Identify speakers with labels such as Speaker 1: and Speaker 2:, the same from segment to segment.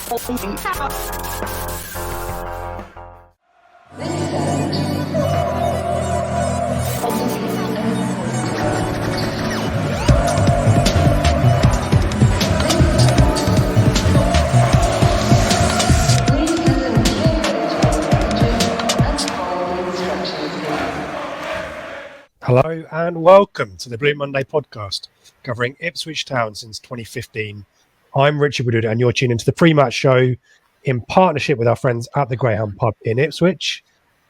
Speaker 1: Hello and welcome to the Blue Monday podcast, covering Ipswich Town since 2015. I'm Richard Woodward and you're tuned into the Prematch show in partnership with our friends at the Greyhound Pub in Ipswich.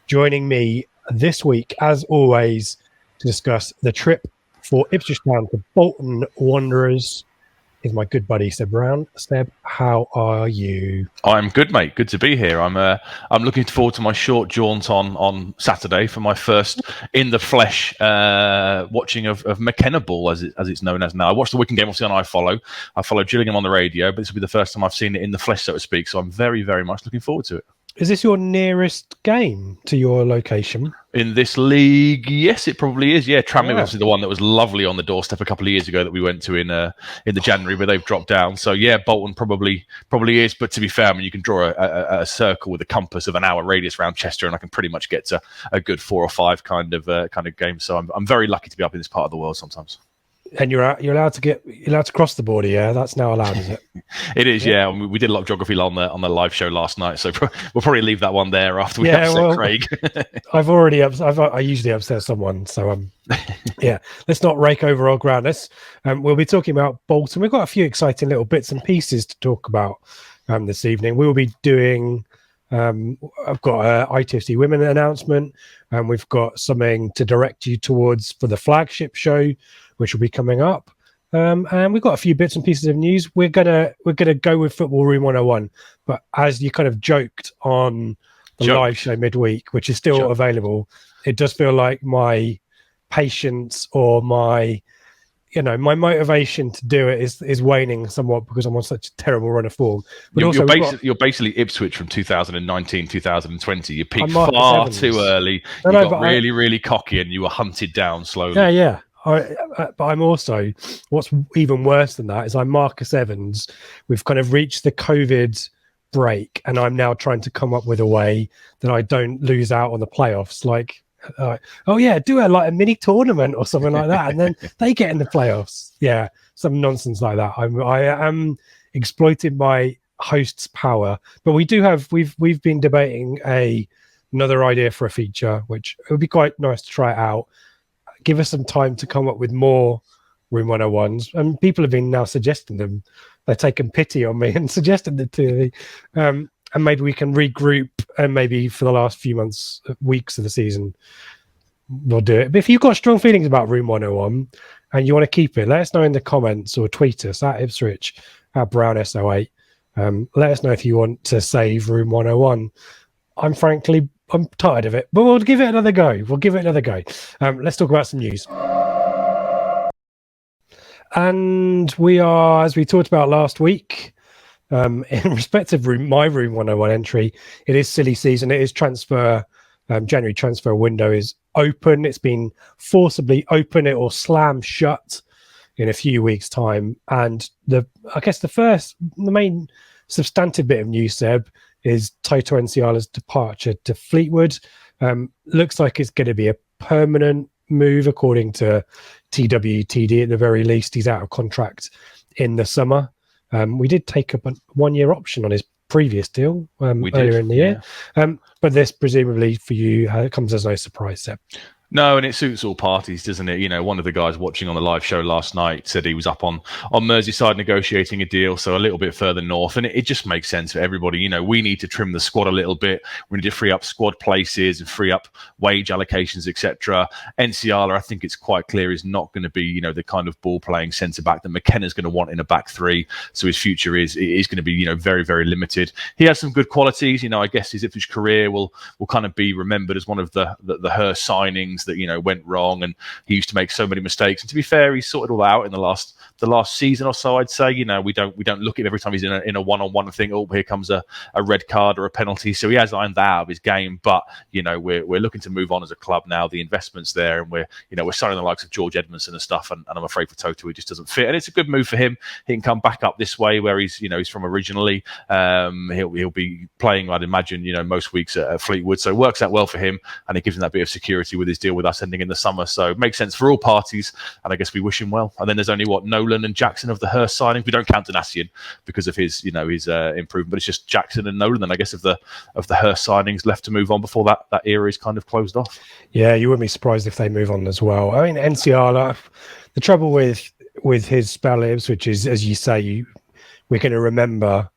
Speaker 1: Joining me this week, as always, to discuss the trip for Ipswich Town to Bolton Wanderers is my good buddy Seb Brown. Seb, how are you?
Speaker 2: I'm good, mate. Good to be here. I'm looking forward to my short jaunt on Saturday for my first in the flesh watching of McKenna Ball, as it's known as now. I watched the Wigan game obviously on iFollow. I follow Gillingham on the radio, but this will be the first time I've seen it in the flesh, so to speak. So I'm very, very much looking forward to it.
Speaker 1: Is this your nearest game to your location?
Speaker 2: In this league, yes, it probably is. Yeah, Tranmere was obviously the one that was lovely on the doorstep a couple of years ago that we went to in the January, but they've dropped down. So yeah, Bolton probably is. But to be fair, I mean, you can draw a circle with a compass of an hour radius around Chester, and I can pretty much get to a good 4 or 5 kind of game. So I'm very lucky to be up in this part of the world sometimes.
Speaker 1: And you're allowed to cross the border, yeah? That's now allowed, is it?
Speaker 2: It is, yeah. We did a lot of geography on the live show last night, so we'll probably leave that one there after we upset Craig.
Speaker 1: I usually upset someone, so yeah. Let's not rake over our ground. We'll be talking about Bolton. We've got a few exciting little bits and pieces to talk about this evening. We will be doing. I've got a ITFC Women announcement, and we've got something to direct you towards for the Flagship show, which will be coming up. And we've got a few bits and pieces of news. We're gonna go with Football Room 101, but as you kind of joked on the live show midweek, which is still available, it does feel like my patience or my motivation to do it is waning somewhat because I'm on such a terrible run of form. But
Speaker 2: you're basically Ipswich from 2019, 2020. You peaked far too early. You got really cocky, and you were hunted down slowly.
Speaker 1: Yeah. But I'm also, what's even worse than that is I'm Marcus Evans. We've kind of reached the COVID break, and I'm now trying to come up with a way that I don't lose out on the playoffs. Do a mini tournament or something like that, and then they get in the playoffs. Yeah, some nonsense like that. I am exploiting my host's power, but we've been debating another idea for a feature, which it would be quite nice to try it out. Give us some time to come up with more Room 101s, and people have been now suggesting them. They're taking pity on me and suggesting them to me. And maybe we can regroup, and maybe for the last few weeks of the season, we'll do it. But if you've got strong feelings about Room 101 and you want to keep it, let us know in the comments or tweet us at Ipswich, at BrownSO8. Let us know if you want to save Room 101. I'm tired of it, but we'll give it another go. Let's talk about some news. And we are, as we talked about last week, in respect of my Room 101 entry, it is silly season. It is January transfer window is open. It's been forcibly open. It will slam shut in a few weeks' time. And the main substantive bit of news, Seb, is Toto Nsiala's departure to Fleetwood. Looks like it's going to be a permanent move, according to TWTD at the very least. He's out of contract in the summer. We did take up a 1-year option on his previous deal earlier in the year. But this, presumably for you, comes as no surprise, Seb.
Speaker 2: No, and it suits all parties, doesn't it? You know, one of the guys watching on the live show last night said he was up on Merseyside negotiating a deal, so a little bit further north, and it just makes sense for everybody. You know, we need to trim the squad a little bit. We need to free up squad places and free up wage allocations, etc. Nsiala, I think it's quite clear, is not going to be, you know, the kind of ball-playing centre-back that McKenna's going to want in a back three, so his future is going to be, you know, very, very limited. He has some good qualities. You know, I guess his Ipswich career will kind of be remembered as one of the her signings things that went wrong, and he used to make so many mistakes. And to be fair, he sorted all out in the last season or so. I'd say we don't look at him every time he's in a one-on-one and think, oh, here comes a red card or a penalty. So he has ironed that out of his game. But we're looking to move on as a club now. The investment's there, and we're signing the likes of George Edmondson and stuff. And I'm afraid for Toto, he just doesn't fit. And it's a good move for him. He can come back up this way where he's from originally. He'll be playing, I'd imagine, most weeks at Fleetwood. So it works out well for him, and it gives him that bit of security with his deal with us ending in the summer. So it makes sense for all parties, and I guess we wish him well. And then there's only Nolan and Jackson of the Hurst signings. We don't count Donatian because of his improvement, but it's just Jackson and Nolan. And I guess of the Hurst signings left to move on before that era is kind of closed off. Yeah,
Speaker 1: you wouldn't be surprised if they move on as well. I mean, NCR, the trouble with his spell at Ipswich is, as you say, we're going to remember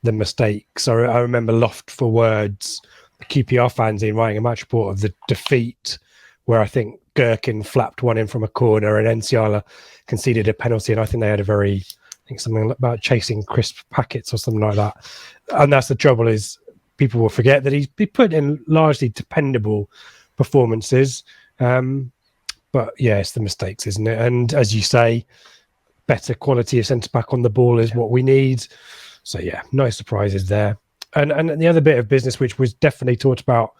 Speaker 1: the mistakes. I remember Loft for Words, the QPR fanzine, writing a match report of the defeat where I think Gherkin flapped one in from a corner and NCR conceded a penalty, and I think they had something about chasing crisp packets or something like that. And that's the trouble, is people will forget that he put in largely dependable performances. But yeah, it's the mistakes, isn't it? And as you say, better quality of centre-back on the ball is what we need. So yeah, no surprises there. And the other bit of business, which was definitely talked about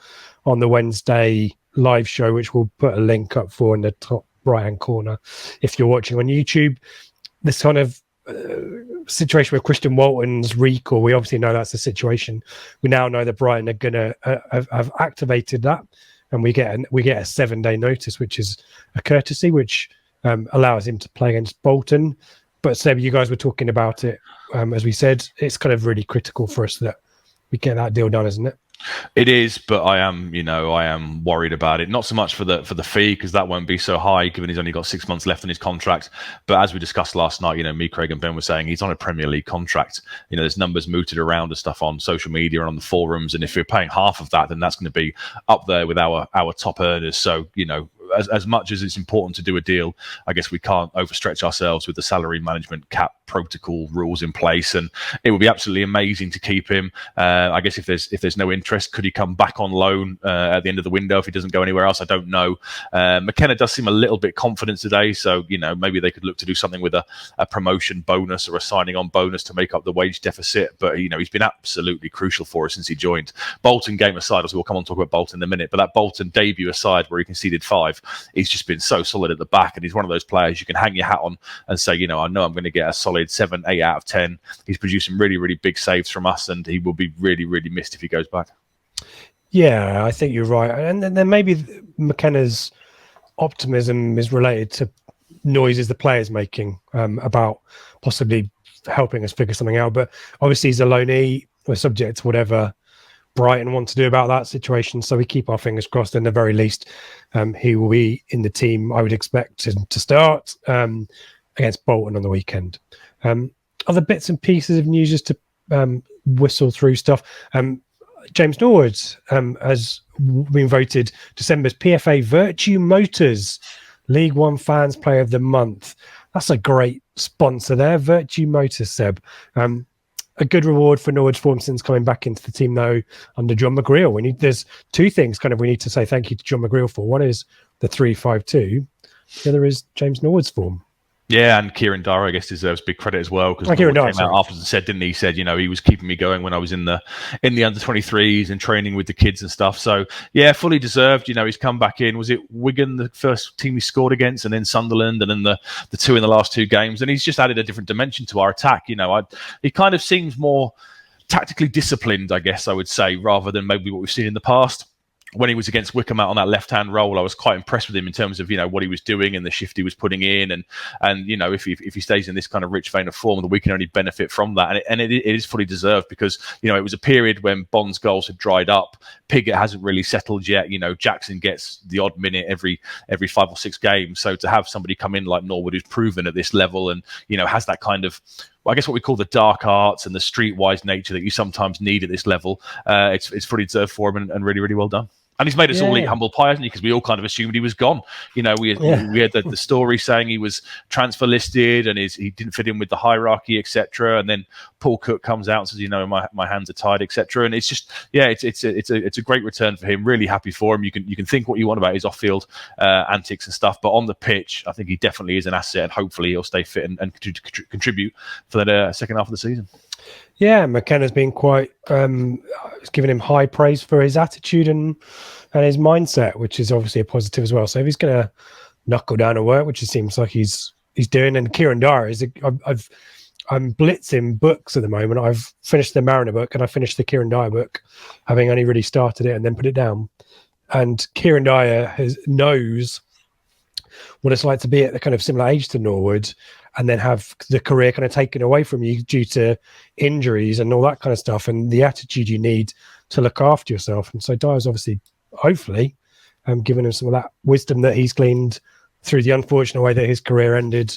Speaker 1: on the Wednesday live show, which we'll put a link up for in the top right-hand corner if you're watching on YouTube, this kind of situation with Christian Walton's recall. We obviously know that's the situation. We now know that Brighton are going to have activated that, and we get a 7-day notice, which is a courtesy, which allows him to play against Bolton. But Seb, you guys were talking about it. As we said, it's kind of really critical for us that we get that deal done, isn't it?
Speaker 2: It is, but I am worried about it. Not so much for the fee, because that won't be so high given he's only got 6 months left on his contract. But as we discussed last night, me, Craig, and Ben were saying he's on a Premier League contract. There's numbers mooted around and stuff on social media and on the forums, and if we're paying half of that, then that's going to be up there with our top earners. So as much as it's important to do a deal, I guess we can't overstretch ourselves with the salary management cap protocol rules in place, and it would be absolutely amazing to keep him. I guess if there's no interest, could he come back on loan at the end of the window if he doesn't go anywhere else? I don't know. McKenna does seem a little bit confident today, so maybe they could look to do something with a promotion bonus or a signing on bonus to make up the wage deficit. But he's been absolutely crucial for us since he joined. Bolton game aside, as we'll come on and talk about Bolton in a minute, but that Bolton debut aside, where he conceded 5, he's just been so solid at the back, and he's one of those players you can hang your hat on and say, I know I'm going to get a solid 7, 8 out of 10. He's producing really, really big saves from us, and he will be really, really missed if he goes back.
Speaker 1: Yeah, I think you're right. And then maybe McKenna's optimism is related to noises the player's making about possibly helping us figure something out. But obviously he's a loanee. We're subject to whatever Brighton want to do about that situation. So we keep our fingers crossed. In the very least, he will be in the team, I would expect him to start against Bolton on the weekend. Other bits and pieces of news just to whistle through stuff. James Norwood has been voted December's PFA Virtue Motors League One Fans Player of the Month. That's a great sponsor there, Virtue Motors, Seb. A good reward for Norwood's form since coming back into the team, though, under John McGreal. There's two things we need to say thank you to John McGreal for. One is the 3-5-2. The other is James Norwood's form.
Speaker 2: Yeah, and Kieran Dyer, I guess, deserves big credit as well, because Kieran came out afterwards and said, didn't he? He said, he was keeping me going when I was in the under-23s and training with the kids and stuff. So, yeah, fully deserved. He's come back in. Was it Wigan, the first team he scored against, and then Sunderland, and then the 2 in the last 2 games? And he's just added a different dimension to our attack. He kind of seems more tactically disciplined, I guess I would say, rather than maybe what we've seen in the past. When he was against Wickham out on that left-hand role, I was quite impressed with him in terms of, what he was doing and the shift he was putting in. And if he stays in this kind of rich vein of form, then we can only benefit from that. And it is fully deserved, because, it was a period when Bond's goals had dried up. Piggott hasn't really settled yet. Jackson gets the odd minute every 5 or 6 games. So to have somebody come in like Norwood, who's proven at this level and, has that kind of, I guess what we call the dark arts and the streetwise nature that you sometimes need at this level, it's fully deserved for him, and really, really well done. And he's made us all eat
Speaker 1: Yeah.
Speaker 2: humble pie, hasn't he? Because we all kind of assumed he was gone. You know, we had the story saying he was transfer listed and he didn't fit in with the hierarchy, etc. And then Paul Cook comes out and says, you know, my hands are tied, etc. And it's just, it's a great return for him. Really happy for him. You can think what you want about his off-field antics and stuff, but on the pitch, I think he definitely is an asset, and hopefully he'll stay fit and contribute for that second half of the season.
Speaker 1: Yeah, McKenna's been quite giving him high praise for his attitude and his mindset, which is obviously a positive as well. So if he's going to knuckle down and work, which it seems like he's doing, and Kieran Dyer I'm blitzing books at the moment. I've finished the Mariner book and I finished the Kieran Dyer book, having only really started it and then put it down. And Kieran Dyer knows what it's like to be at the kind of similar age to Norwood and then have the career kind of taken away from you due to injuries and all that kind of stuff, and the attitude you need to look after yourself. And so Dyer's obviously, hopefully, given him some of that wisdom that he's gleaned through the unfortunate way that his career ended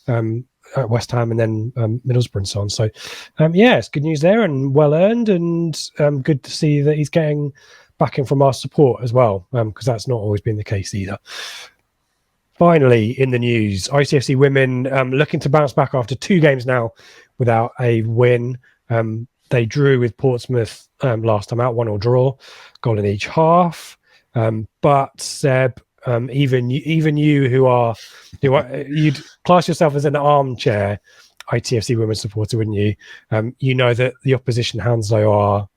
Speaker 1: at West Ham and then Middlesbrough and so on. So, it's good news there and well earned, and good to see that he's getting backing from our support as well, because that's not always been the case either. Finally, in the news, ITFC Women looking to bounce back after 2 games now without a win. They drew with Portsmouth last time out, 1-1 draw, goal in each half. But Seb, even you you'd class yourself as an armchair ITFC Women supporter, wouldn't you? You know that the opposition Hounslow are,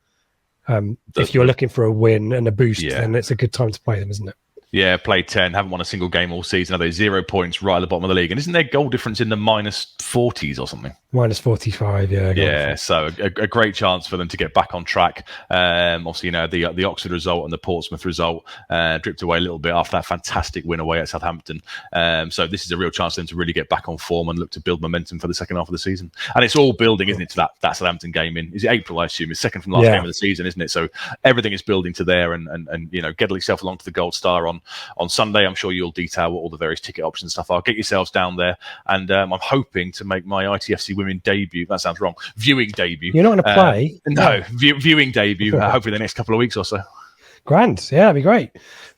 Speaker 1: if you're looking for a win and a boost, then it's a good time to play them, isn't it?
Speaker 2: Yeah, played 10, haven't won a single game all season. Are they 0 points right at the bottom of the league? And isn't their goal difference in the -40s or something?
Speaker 1: -45, yeah.
Speaker 2: Yeah, so a great chance for them to get back on track. Obviously, you know, the Oxford result and the Portsmouth result dripped away a little bit after that fantastic win away at Southampton. So this is a real chance for them to really get back on form and look to build momentum for the second half of the season. And it's all building, isn't it, to that Southampton game is it April, I assume? It's second from last game of the season, isn't it? So everything is building to there, and you know, get yourself along to the Gold Star on Sunday. I'm sure you'll detail what all the various ticket options and stuff are. Get yourselves down there, and I'm hoping to make my ITFC Women debut. That sounds wrong. Viewing debut.
Speaker 1: You're not going to play?
Speaker 2: No, viewing debut. Hopefully the next couple of weeks or so.
Speaker 1: Grand. Yeah, that'd be great.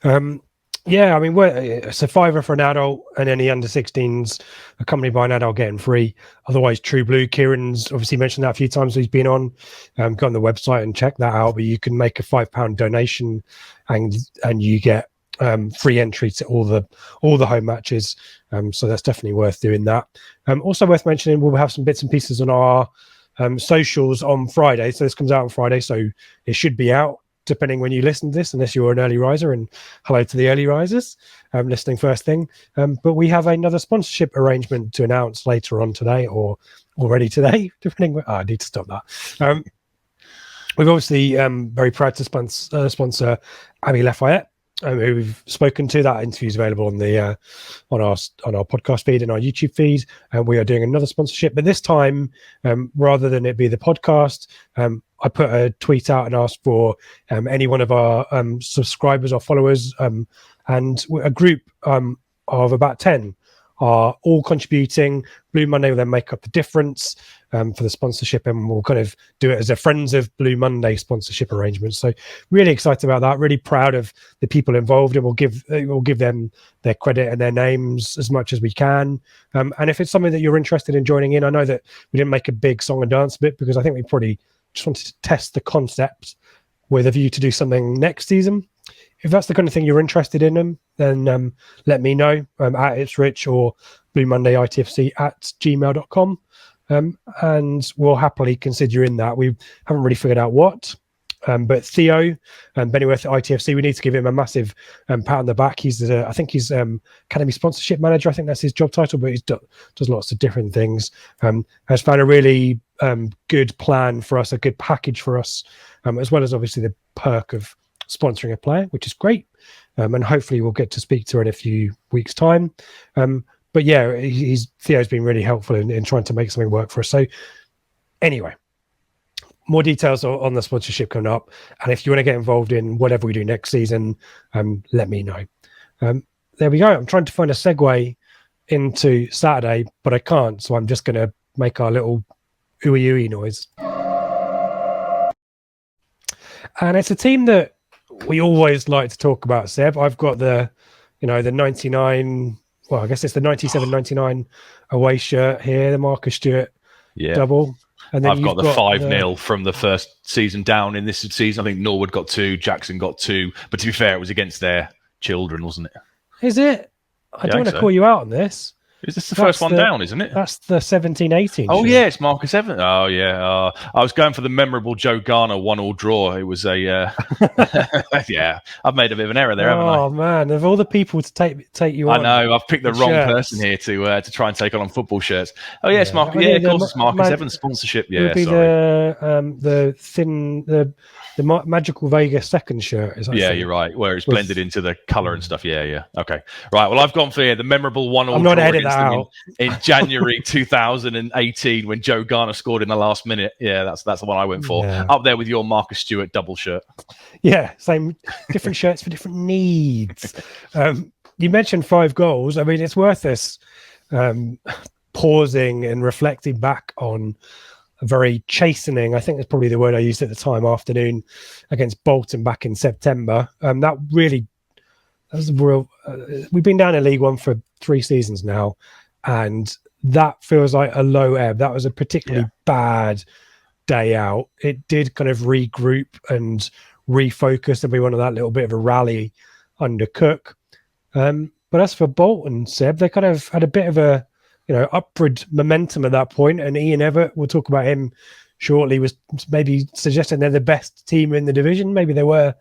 Speaker 1: I mean, it's a £5 for an adult, and any under 16s accompanied by an adult getting free. Otherwise, True Blue. Kieran's obviously mentioned that a few times he's been on. Go on the website and check that out. But you can make a £5 donation, and you get free entry to all the home matches. So that's definitely worth doing that. Also worth mentioning, we'll have some bits and pieces on our socials on Friday. So this comes out on Friday, so it should be out depending when you listen to this, unless you're an early riser, and hello to the early risers listening first thing. But we have another sponsorship arrangement to announce later on today, or already today, depending. I need to stop that. We've obviously very proud to sponsor Abby Lafayette, who we've spoken to. That interview is available on the on our podcast feed and our YouTube feed, and we are doing another sponsorship. But this time, rather than it be the podcast, I put a tweet out and asked for any one of our subscribers or followers, and a group of about 10 are all contributing. Blue Monday will then make up the difference for the sponsorship, and we'll kind of do it as a Friends of Blue Monday sponsorship arrangement. So really excited about that, really proud of the people involved, and we'll give them their credit and their names as much as we can. And if it's something that you're interested in joining in, I know that we didn't make a big song and dance bit because I think we probably just wanted to test the concept with a view to do something next season. If that's the kind of thing you're interested in, then let me know at Ipswich or Blue Monday ITFC at gmail.com. And we'll happily consider you in that. We haven't really figured out what. But Theo Bennyworth at ITFC, we need to give him a massive pat on the back. I think he's Academy Sponsorship Manager. I think that's his job title, but he does lots of different things. Has found a really good plan for us, a good package for us, as well as obviously the perk of sponsoring a player, which is great. And hopefully we'll get to speak to her in a few weeks' time. But yeah, Theo's been really helpful in trying to make something work for us. So anyway, more details on the sponsorship coming up. And if you want to get involved in whatever we do next season, let me know. There we go. I'm trying to find a segue into Saturday, but I can't. So I'm just going to make our little ooey ooey noise. And it's a team that we always like to talk about, Seb. I've got the 99. Well, I guess it's the 97-99 away shirt here, the Marcus Stewart double. And then
Speaker 2: I've got the 5-0 from the first season down in this season. I think Norwood got 2, Jackson got 2. But to be fair, it was against their children, wasn't it?
Speaker 1: Is it? I don't want to call you out on this.
Speaker 2: Is this the first one down, isn't it?
Speaker 1: That's the 17-18.
Speaker 2: Oh, yeah, it's Marcus Evans. Oh, yeah. I was going for the memorable Joe Garner 1-1 draw. It was a... yeah, I've made a bit of an error there, haven't I?
Speaker 1: Oh, man. Of all the people to take you on...
Speaker 2: I know. I've picked the wrong person here to try and take on football shirts. Oh, yeah, it's Marcus. Yeah, of course, it's Marcus Evans sponsorship. Yeah,
Speaker 1: it would be the Magical Vegas second shirt.
Speaker 2: You're right. Where it's blended into the colour and stuff. Yeah. Okay. Right. Well, I've gone for the memorable 1-1 draw against them in January 2018 when Joe Garner scored in the last minute. Yeah, that's the one I went for. Yeah. Up there with your Marcus Stewart double shirt.
Speaker 1: Yeah, same. Different shirts for different needs. You mentioned 5 goals. I mean, it's worth us pausing and reflecting back on a very chastening, I think that's probably the word I used at the time, afternoon against Bolton back in September. That was a real... we've been down in League One for 3 seasons now, and that feels like a low ebb. That was a particularly bad day out. It did kind of regroup and refocus, and we wanted that little bit of a rally under Cook. But as for Bolton, Seb, they kind of had a bit of a upward momentum at that point, and Ian Evatt, we'll talk about him shortly, was maybe suggesting they're the best team in the division. Maybe they were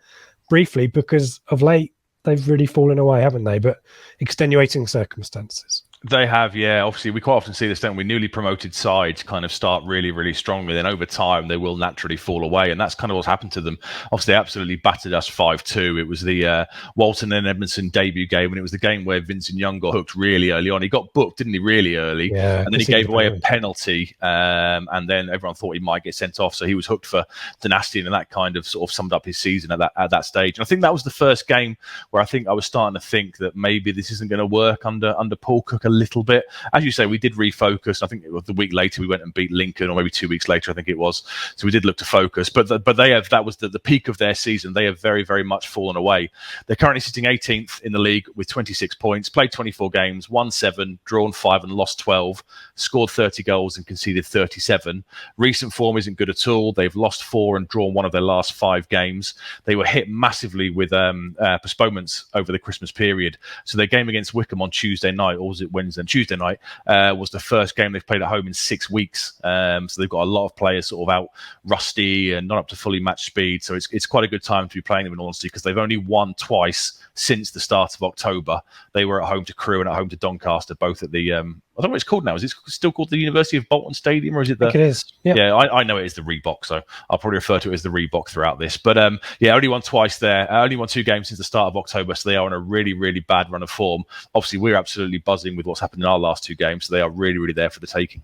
Speaker 1: briefly, because of late they've really fallen away, haven't they? But extenuating circumstances.
Speaker 2: They have, yeah. Obviously, we quite often see this, don't we? Newly promoted sides kind of start really, really strongly. Then over time, they will naturally fall away. And that's kind of what's happened to them. Obviously, they absolutely battered us 5-2. It was the Walton and Edmondson debut game. And it was the game where Vincent Young got hooked really early on. He got booked, didn't he, really early?
Speaker 1: Yeah,
Speaker 2: and then he gave away a penalty. And then everyone thought he might get sent off. So he was hooked for Dynasty. And that kind of sort of summed up his season at that stage. And I think that was the first game where I think I was starting to think that maybe this isn't going to work under Paul Cook a little bit. As you say, we did refocus. I think it was the week later we went and beat Lincoln, or maybe 2 weeks later, I think it was. So we did look to focus, but they have, that was the peak of their season. They have very, very much fallen away. They're currently sitting 18th in the league with 26 points, played 24 games, won 7, drawn 5 and lost 12, scored 30 goals and conceded 37. Recent form isn't good at all. They've lost 4 and drawn 1 of their last 5 games. They were hit massively with postponements over the Christmas period. So their game against Wickham on Tuesday night, or was it Wednesday? Tuesday night was the first game they've played at home in 6 weeks. So they've got a lot of players sort of out rusty and not up to fully match speed. So it's quite a good time to be playing them, in all honesty, because they've only won twice since the start of October. They were at home to Crewe and at home to Doncaster, both at the I don't know what it's called now. Is it still called the University of Bolton Stadium, or is it the...
Speaker 1: I think it is.
Speaker 2: Yeah, I know it is the Reebok, so I'll probably refer to it as the Reebok throughout this. But only won twice there. Only won 2 games since the start of October, so they are on a really, really bad run of form. Obviously, we're absolutely buzzing with what's happened in our last 2 games, so they are really, really there for the taking.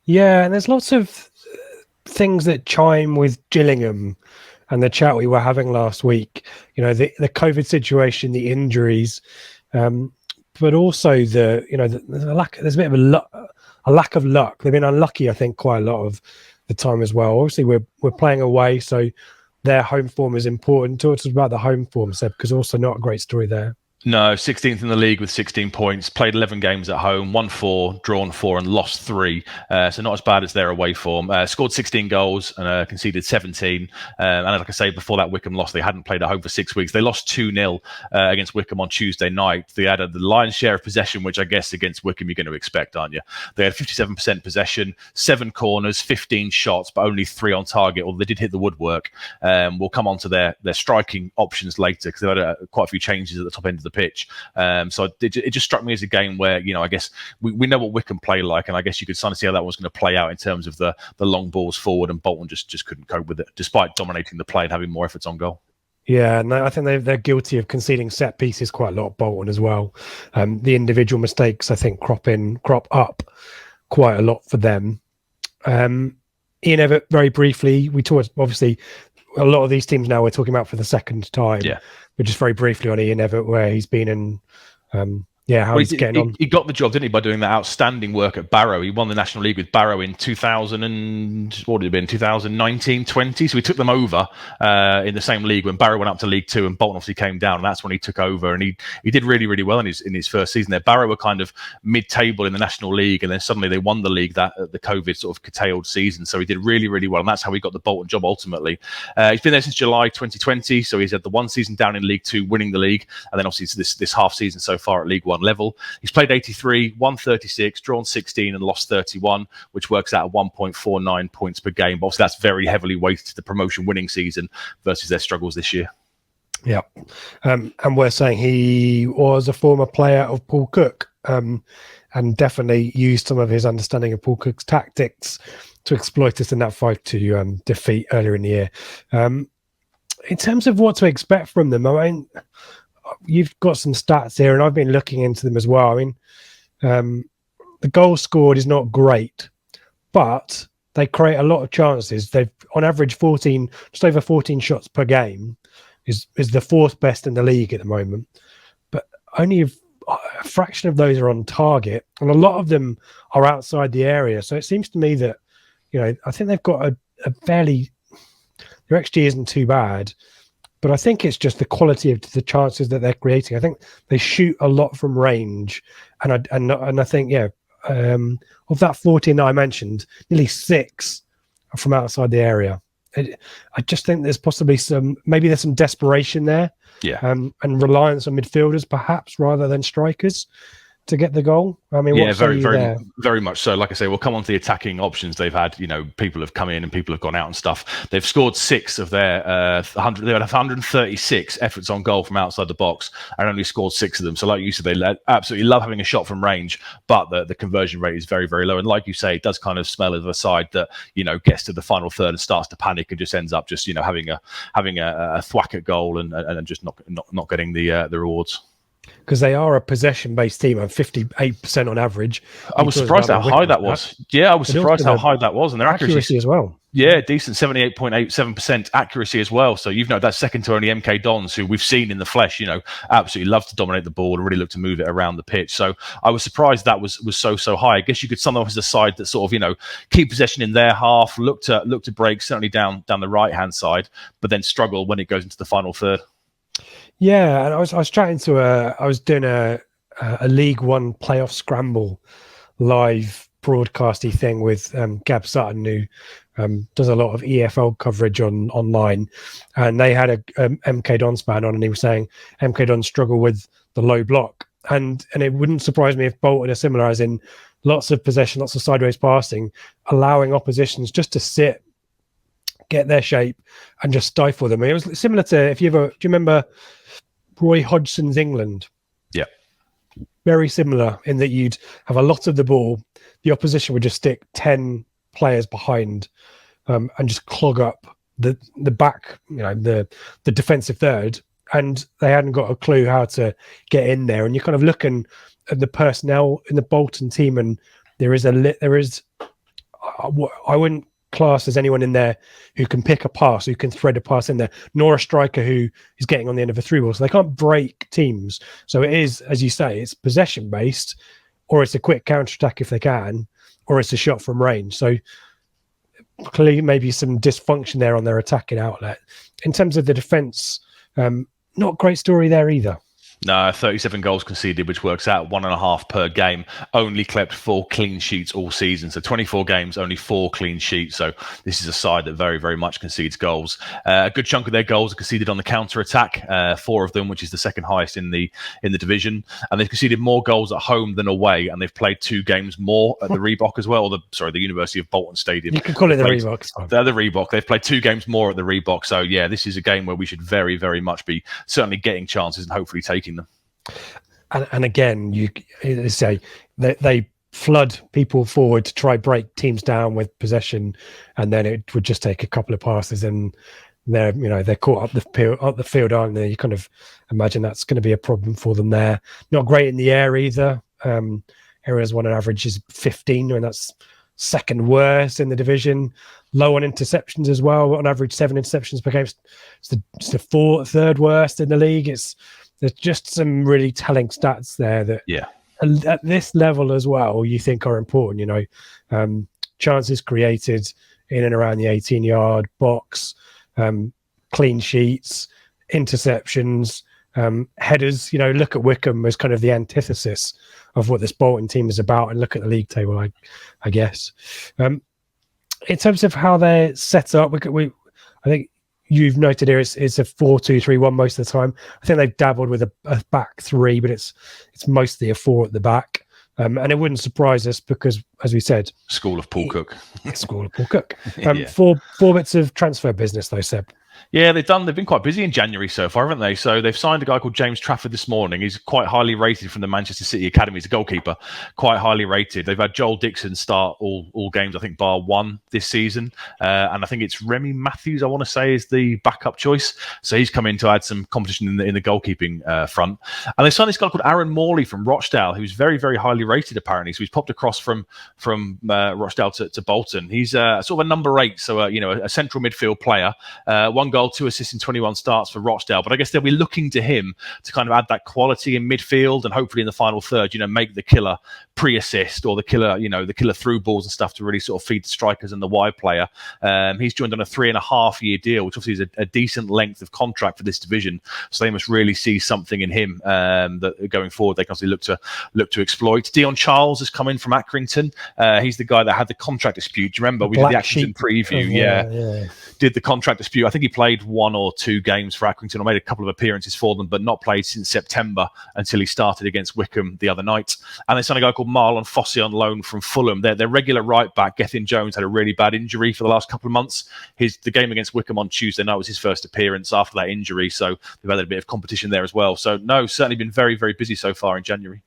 Speaker 1: Yeah, and there's lots of things that chime with Gillingham and the chat we were having last week. The COVID situation, the injuries, but also the lack. There's a bit of a lack of luck. They've been unlucky, I think, quite a lot of the time as well. Obviously, we're playing away, so their home form is important. Talk to us about the home form, Seb, because also not a great story there.
Speaker 2: No, 16th in the league with 16 points, played 11 games at home, won 4, drawn 4 and lost 3. So not as bad as their away form. Scored 16 goals and conceded 17. And like I say, before that Wickham loss, they hadn't played at home for 6 weeks. They lost 2-0 against Wickham on Tuesday night. They had the lion's share of possession, which I guess against Wickham you're going to expect, aren't you? They had 57% possession, 7 corners, 15 shots, but only 3 on target, although they did hit the woodwork. We'll come on to their striking options later, because they've had quite a few changes at the top end of the pitch. So it just struck me as a game where, I guess we know what Wickham play like, and I guess you could kind of see how that was going to play out in terms of the long balls forward, and Bolton just couldn't cope with it, despite dominating the play and having more efforts on goal.
Speaker 1: Yeah, and I think they're guilty of conceding set pieces quite a lot, Bolton, as well. The individual mistakes, I think, crop up quite a lot for them. Ian Evatt, very briefly, we talked, obviously, a lot of these teams now we're talking about for the second time.
Speaker 2: Yeah.
Speaker 1: But just very briefly on Ian Evatt, where he's been in Yeah, how
Speaker 2: Well,
Speaker 1: he's getting on.
Speaker 2: he got the job, didn't he, by doing that outstanding work at Barrow. He won the National League with Barrow in 2000 and what had it been, 2019-20. So he took them over in the same league when Barrow went up to League Two and Bolton obviously came down. And that's when he took over, and he did really, really well in his first season there. Barrow were kind of mid-table in the National League, and then suddenly they won the league that the COVID sort of curtailed season. So he did really, really well, and that's how he got the Bolton job ultimately. He's been there since July 2020, so he's had the one season down in League Two, winning the league, and then obviously this half season so far at League One level. He's played 83, won 36, drawn 16 and lost 31, which works out at 1.49 points per game. But obviously that's very heavily weighted to the promotion winning season versus their struggles this year.
Speaker 1: Yeah. And we're saying he was a former player of Paul Cook, and definitely used some of his understanding of Paul Cook's tactics to exploit us in that 5-2 defeat earlier in the year. In terms of what to expect from them, I mean, you've got some stats here, and I've been looking into them as well. I mean, the goal scored is not great, but they create a lot of chances. They've, on average, just over 14 shots per game, is the fourth best in the league at the moment. But only a fraction of those are on target, and a lot of them are outside the area. So it seems to me that, I think they've got a fairly, their XG isn't too bad. But I think it's just the quality of the chances that they're creating. I think they shoot a lot from range, and I think of that 14 that I mentioned, nearly 6 are from outside the area. I just think there's possibly some desperation there, and reliance on midfielders perhaps rather than strikers to get the goal. I mean,
Speaker 2: yeah, very much so. Like I say, we'll come on to the attacking options they've had. People have come in and people have gone out and stuff. They've scored 6 of their 100. They had 136 efforts on goal from outside the box and only scored 6 of them. So, like you said, they absolutely love having a shot from range, but the conversion rate is very, very low. And like you say, it does kind of smell of a side that gets to the final third and starts to panic and just ends up just having a thwack at goal and just not getting the rewards.
Speaker 1: Because they are a possession-based team of 58% on average.
Speaker 2: I was surprised how high that was. Yeah, I was surprised how high that was, and their accuracy
Speaker 1: as well.
Speaker 2: Yeah, decent 78.87% accuracy as well. So that's second to only MK Dons, who we've seen in the flesh. Absolutely love to dominate the ball and really look to move it around the pitch. So I was surprised that was so high. I guess you could sum them up as a side that sort of keep possession in their half, look to break certainly down the right hand side, but then struggle when it goes into the final third.
Speaker 1: Yeah, and I was chatting to I was doing a League One playoff scramble live broadcasty thing with Gab Sutton, who does a lot of EFL coverage online, and they had a MK Dons fan on, and he was saying MK Dons struggle with the low block, and it wouldn't surprise me if Bolton are similar, as in lots of possession, lots of sideways passing, allowing oppositions just to sit, get their shape, and just stifle them. I mean, it was similar to do you remember Roy Hodgson's England?
Speaker 2: Yeah.
Speaker 1: Very similar in that you'd have a lot of the ball, the opposition would just stick 10 players behind and just clog up the back, the defensive third, and they hadn't got a clue how to get in there. And you're kind of looking at the personnel in the Bolton team, and there is I wouldn't class as anyone in there who can pick a pass, who can thread a pass in there, nor a striker who is getting on the end of a through ball. So they can't break teams. So it is, as you say, it's possession based, or it's a quick counter attack if they can, or it's a shot from range. So clearly maybe some dysfunction there on their attacking outlet. In terms of the defence, not a great story there either.
Speaker 2: No, 37 goals conceded, which works out 1.5 per game. Only kept 4 clean sheets all season. So 24 games, only 4 clean sheets. So this is a side that very, very much concedes goals. A good chunk of their goals are conceded on the counter-attack, 4 of them, which is the second highest in the division. And they've conceded more goals at home than away. And they've played 2 games more at the Reebok as well. Or the University of Bolton Stadium.
Speaker 1: You can call it the Reebok.
Speaker 2: They're the Reebok. They've played 2 games more at the Reebok. So yeah, this is a game where we should very, very much be certainly getting chances and hopefully taking them.
Speaker 1: And again, you say they flood people forward to try break teams down with possession, and then it would just take a couple of passes and they're caught up the field, aren't they? You kind of imagine that's going to be a problem for them there. Not great in the air either. Areas one on average is 15, and that's second worst in the division. Low on interceptions as well. On average, 7 interceptions per game. It's the third worst in the league. It's there's just some really telling stats there that
Speaker 2: Yeah.
Speaker 1: at this level as well, you think are important, chances created in and around the 18-yard box, clean sheets, interceptions, headers. Look at Wickham as kind of the antithesis of what this Bolton team is about, and look at the league table, I guess. In terms of how they're set up, I think you've noted here it's a 4-2-3-1 most of the time. I think they've dabbled with a back three, but it's mostly a 4 at the back. And it wouldn't surprise us because, as we said,
Speaker 2: School of Paul Cook.
Speaker 1: School of Paul Cook.
Speaker 2: Yeah.
Speaker 1: Four bits of transfer business, though, Seb.
Speaker 2: Yeah, they've been quite busy in January so far, haven't they? So they've signed a guy called James Trafford this morning. He's quite highly rated from the Manchester City Academy. He's a goalkeeper, quite highly rated. They've had Joel Dixon start all games, I think, bar one this season. And I think it's Remy Matthews, I want to say, is the backup choice. So he's come in to add some competition in the goalkeeping front. And they signed this guy called Aaron Morley from Rochdale, who's very, very highly rated, apparently. So he's popped across from Rochdale to Bolton. He's sort of a number 8, so a central midfield player. 1 goal, 2 assists in 21 starts for Rochdale. But I guess they'll be looking to him to kind of add that quality in midfield and hopefully in the final third, make the killer pre-assist or the killer through balls and stuff to really sort of feed the strikers and the wide player. He's joined on a 3.5-year deal, which obviously is a decent length of contract for this division. So they must really see something in him that going forward they can obviously look to exploit. Dion Charles has come in from Accrington. He's the guy that had the contract dispute. Do you remember? We did the Accrington preview. Yeah. Did the contract dispute. I think he played 1 or 2 games for Accrington, or made a couple of appearances for them, but not played since September until he started against Wickham the other night. And they signed a guy called Marlon Fossey on loan from Fulham. Their regular right back, Gethin Jones, had a really bad injury for the last couple of months. The game against Wickham on Tuesday night was his first appearance after that injury, so they've had a bit of competition there as well. So no, certainly been very, very busy so far in January.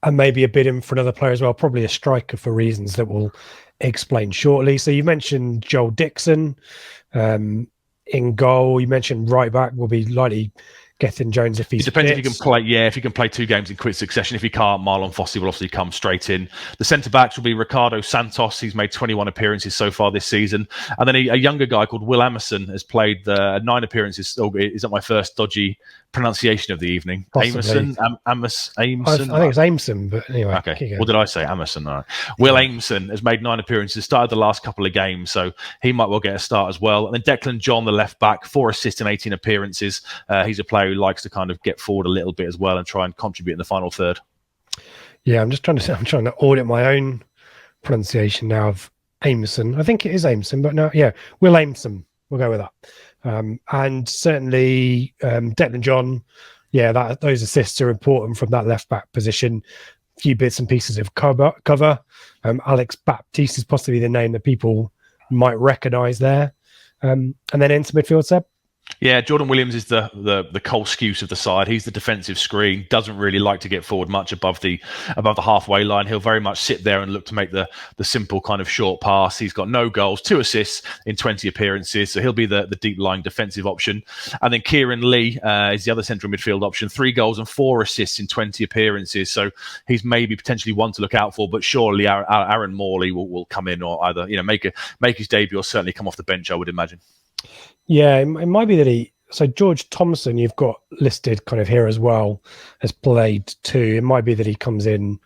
Speaker 1: And maybe a bid in for another player as well, probably a striker for reasons that we'll explain shortly. So you mentioned Joel Dixon in goal. You mentioned right back will be likely Gethin Jones if he's
Speaker 2: It depends
Speaker 1: fit.
Speaker 2: if he can play. Yeah, if he can play 2 games in quick succession. If he can't, Marlon Fossey will obviously come straight in. The centre backs will be Ricardo Santos. He's made 21 appearances so far this season, and then a younger guy called Will Emerson has played 9 appearances. Oh, is that my first dodgy pronunciation of the evening? Amerson.
Speaker 1: I think it's Amerson, but anyway.
Speaker 2: Okay. What did I say? Amerson. All right. Will Amerson has made 9 appearances, started the last couple of games, so he might well get a start as well. And then Declan John, the left back, 4 assists in 18 appearances. He's a player who likes to kind of get forward a little bit as well and try and contribute in the final third. Yeah,
Speaker 1: I'm trying to audit my own pronunciation now of Amerson. I think it is Amerson, but no, yeah, Will Amerson. We'll go with that. And certainly Declan John, those assists are important from that left back position. A few bits and pieces of cover. Alex Baptiste is possibly the name that people might recognise there. And then into midfield, Seb.
Speaker 2: Yeah, Jordan Williams is the Cole Skuse of the side. He's the defensive screen. Doesn't really like to get forward much above the halfway line. He'll very much sit there and look to make the simple kind of short pass. He's got no goals, 2 assists in 20 appearances, so he'll be the deep lying defensive option. And then Kieran Lee is the other central midfield option. 3 goals and 4 assists in 20 appearances, so he's maybe potentially one to look out for. But surely Aaron Morley will come in, or either make his debut or certainly come off the bench, I would imagine.
Speaker 1: Yeah, it might be that so George Thompson, you've got listed kind of here as well, has played 2. It might be that he comes in.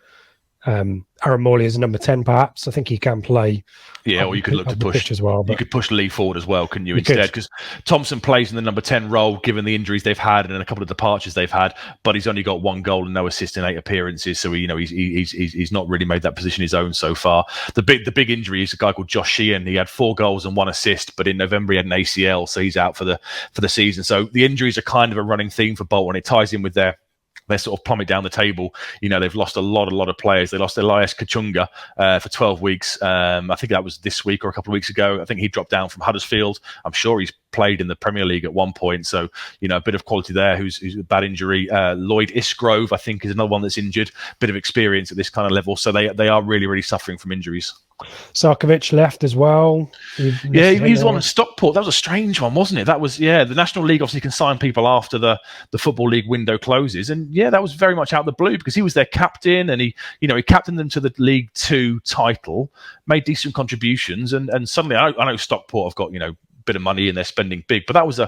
Speaker 1: Aaron Morley is number 10, perhaps. I think he can play.
Speaker 2: Yeah, or you could look to push
Speaker 1: as well.
Speaker 2: You could push Lee forward as well, couldn't you? Instead, because Thompson plays in the number 10 role, given the injuries they've had and a couple of departures they've had. But he's only got 1 goal and no assist in 8 appearances, so he's not really made that position his own so far. The big injury is a guy called Josh Sheehan. He had 4 goals and 1 assist, but in November he had an ACL, so he's out for the season. So the injuries are kind of a running theme for Bolton. It ties in with their sort of plummet down the table. They've lost a lot of players. They lost Elias Kachunga for 12 weeks. I think that was this week or a couple of weeks ago. I think he dropped down from Huddersfield. I'm sure he's played in the Premier League at one point. So, a bit of quality there. Who's a bad injury. Lloyd Isgrove, I think, is another one that's injured. Bit of experience at this kind of level. So they are really, really suffering from injuries.
Speaker 1: Sarkovic left as well.
Speaker 2: Yeah, he was on at Stockport. That was a strange one, wasn't it? That was, the National League obviously can sign people after the Football League window closes. And that was very much out of the blue because he was their captain and he captained them to the League 2 title, made decent contributions. And suddenly, I know Stockport have got, bit of money and they're spending big. But that was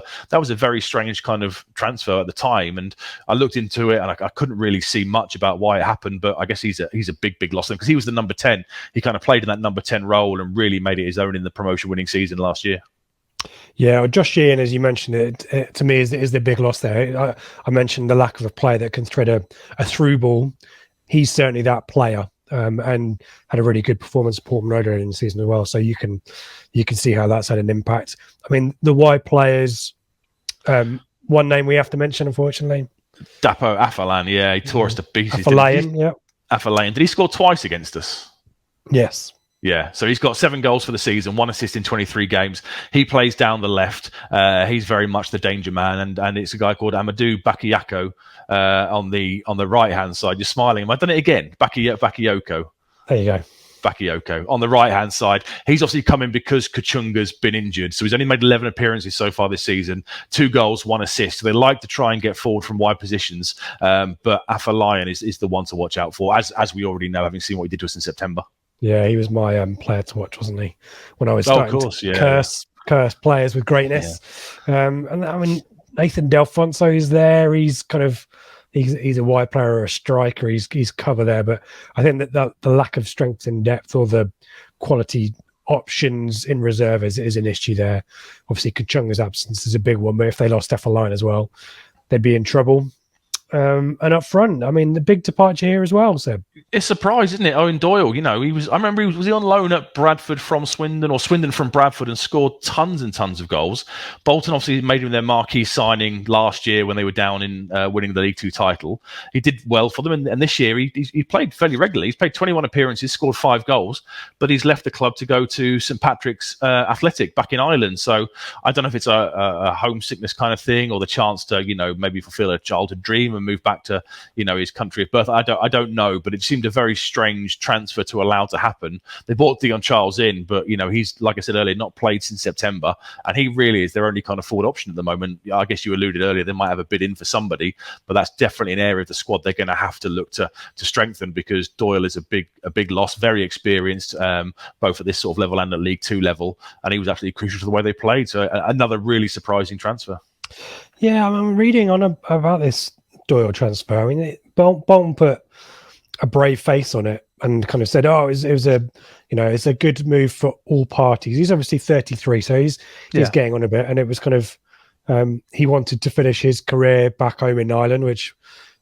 Speaker 2: a very strange kind of transfer at the time, and I looked into it and I couldn't really see much about why it happened. But I guess he's a big loss because he was the number 10. He kind of played in that number 10 role and really made it his own in the promotion winning season last year.
Speaker 1: Yeah, well, Josh Sheehan, as you mentioned, it to me is the big loss there. I mentioned the lack of a player that can thread a through ball. He's certainly that player, and had a really good performance at Portman Road in the season as well. So you can see how that's had an impact. I mean, the wide players. One name we have to mention, unfortunately,
Speaker 2: Dapo Afalan. Yeah, he tore us to pieces.
Speaker 1: Afolayan, yeah.
Speaker 2: Afolayan. Did he score twice against us?
Speaker 1: Yes.
Speaker 2: Yeah, so he's got 7 goals for the season, 1 assist in 23 games. He plays down the left. He's very much the danger man, and it's a guy called Amadou Bakayoko on the right hand side. You're smiling. I've done it again. Bakayoko.
Speaker 1: There you go.
Speaker 2: Bakayoko on the right hand side. He's obviously come in because Kachunga's been injured, so he's only made 11 appearances so far this season. 2 goals, 1 assist. So they like to try and get forward from wide positions, but Afolayan is the one to watch out for, as we already know, having seen what he did to us in September.
Speaker 1: Yeah, he was my player to watch, wasn't he? When I was starting to curse players with greatness. Yeah. And I mean, Nathan Delfonso is there. He's kind of he's a wide player or a striker. He's cover there, but I think that the lack of strength in depth or the quality options in reserve is an issue there. Obviously, Kachunga's absence is a big one, but if they lost Effeline as well, they'd be in trouble. And up front, I mean, the big departure here as well, Seb.
Speaker 2: It's a surprise, isn't it? Owen Doyle, I remember was he on loan at Bradford from Swindon, or Swindon from Bradford, and scored tons and tons of goals. Bolton obviously made him their marquee signing last year when they were down in winning the League Two title. He did well for them, and this year he played fairly regularly. He's played 21 appearances, scored 5 goals, but he's left the club to go to St Patrick's Athletic back in Ireland. So I don't know if it's a homesickness kind of thing, or the chance to maybe fulfil a childhood dream and move back to his country of birth. I don't know, but it seemed a very strange transfer to allow to happen. They brought Dion Charles in, but he's, like I said earlier, not played since September, and he really is their only kind of forward option at the moment. I guess you alluded earlier they might have a bid in for somebody, but that's definitely an area of the squad they're going to have to look to strengthen, because Doyle is a big loss, very experienced, both at this sort of level and at League Two level, and he was actually crucial to the way they played. So another really surprising transfer. Yeah,
Speaker 1: I'm reading on about this Doyle transfer. I mean, Bolton put a brave face on it and kind of said, "Oh, it was a, it's a good move for all parties." He's obviously 33, so he's getting on a bit, and it was kind of he wanted to finish his career back home in Ireland, which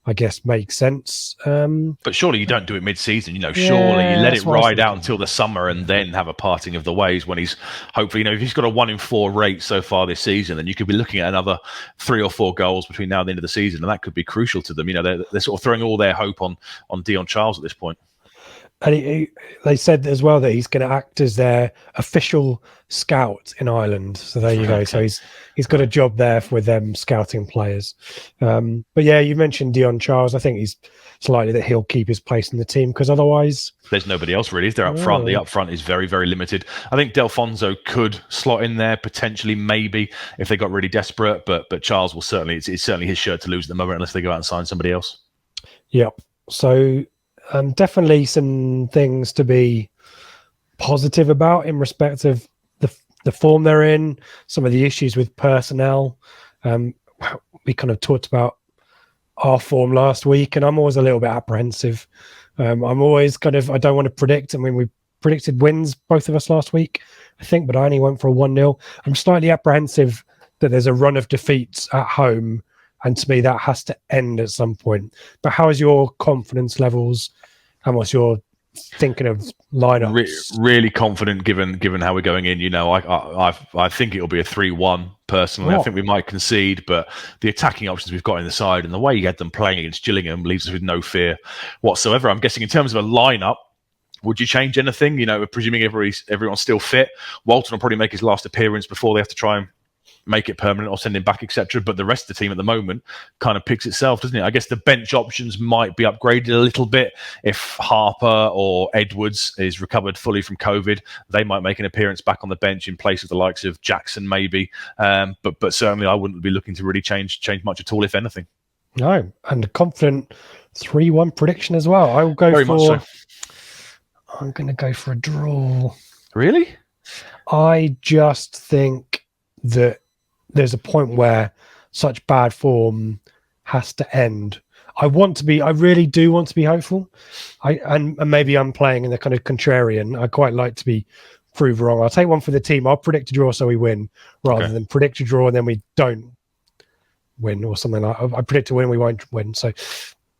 Speaker 1: I guess makes sense.
Speaker 2: But surely you don't do it mid-season, surely you let it ride out until the summer and then have a parting of the ways when he's hopefully, if he's got a 1 in 4 rate so far this season, then you could be looking at another 3 or 4 goals between now and the end of the season, and that could be crucial to them. They're sort of throwing all their hope on Dion Charles at this point.
Speaker 1: And they said as well that he's going to act as their official scout in Ireland. So there you go. Okay. So he's got a job there with them scouting players. But yeah, you mentioned Dion Charles. I think it's likely that he'll keep his place in the team, because otherwise
Speaker 2: there's nobody else really. If they're up front, the up front is very, very limited. I think Delfonso could slot in there potentially, maybe if they got really desperate. But Charles will certainly it's certainly his shirt to lose at the moment unless they go out and sign somebody else.
Speaker 1: Yep. So. Definitely some things to be positive about in respect of the form they're in, some of the issues with personnel. We kind of talked about our form last week, and I'm always a little bit apprehensive. I'm always I don't want to predict. I mean, we predicted wins, both of us, last week, I think, but I only went for a 1-0. I'm slightly apprehensive that there's a run of defeats at home, and to me that has to end at some point. But how is your confidence levels, and what's your thinking of lineups?
Speaker 2: Really confident given how we're going in. I think it'll be a 3-1 personally. I think we might concede, but the attacking options we've got in the side and the way you had them playing against Gillingham leaves us with no fear whatsoever. I'm guessing in terms of a lineup, would you change anything? Presuming everyone's still fit. Walton will probably make his last appearance before they have to try and make it permanent or send him back, etc. But the rest of the team at the moment kind of picks itself, doesn't it? I guess the bench options might be upgraded a little bit. If Harper or Edwards is recovered fully from COVID, they might make an appearance back on the bench in place of the likes of Jackson, maybe. But certainly I wouldn't be looking to really change much at all, if anything.
Speaker 1: No, and a confident 3-1 prediction as well. I will go
Speaker 2: Very much so.
Speaker 1: I'm going to go for a draw.
Speaker 2: Really?
Speaker 1: I just think that there's a point where such bad form has to end. I really do want to be hopeful. And maybe I'm playing in the kind of contrarian. I quite like to be proved wrong. I'll take one for the team. I'll predict a draw so we win, rather than predict a draw and then we don't win or something like that. I predict a win, we won't win. So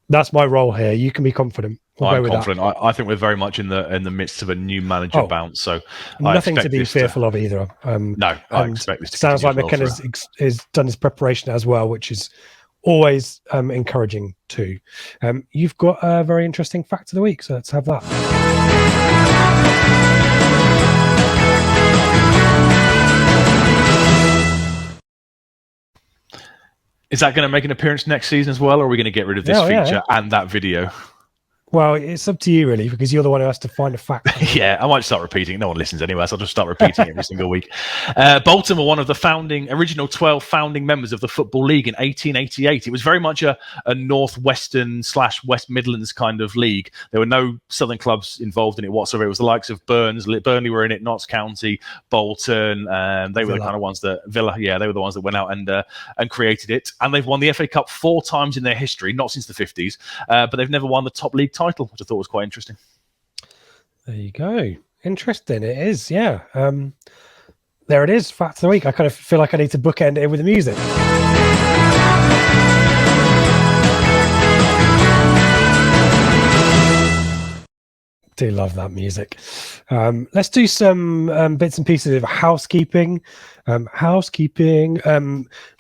Speaker 1: that's my role here. You can be confident.
Speaker 2: I'm confident. I think we're very much in the midst of a new manager bounce. So
Speaker 1: nothing to be fearful of either.
Speaker 2: No, I expect this to
Speaker 1: sounds like McKenna's has done his preparation as well, which is always encouraging too. You've got a very interesting fact of the week, so let's have that.
Speaker 2: Is that going to make an appearance next season as well, or are we going to get rid of this feature and that video?
Speaker 1: Well, it's up to you, really, because you're the one who has to find a fact.
Speaker 2: Yeah, I might start repeating. No one listens anyway, so I'll just start repeating every single week. Bolton were one of the original 12 founding members of the Football League in 1888. It was very much a northwestern / West Midlands kind of league. There were no southern clubs involved in it whatsoever. It was the likes of Burnley were in it, Notts County, Bolton. They were the kind of ones that Villa. Yeah, they were the ones that went out and created it. And they've won the FA Cup 4 times in their history, not since the 50s, but they've never won the top league title, which I thought was quite interesting.
Speaker 1: There you go. Interesting. It is, yeah. There it is. Fact of the week. I kind of feel like I need to bookend it with the music. Do love that music. Let's do some bits and pieces of housekeeping.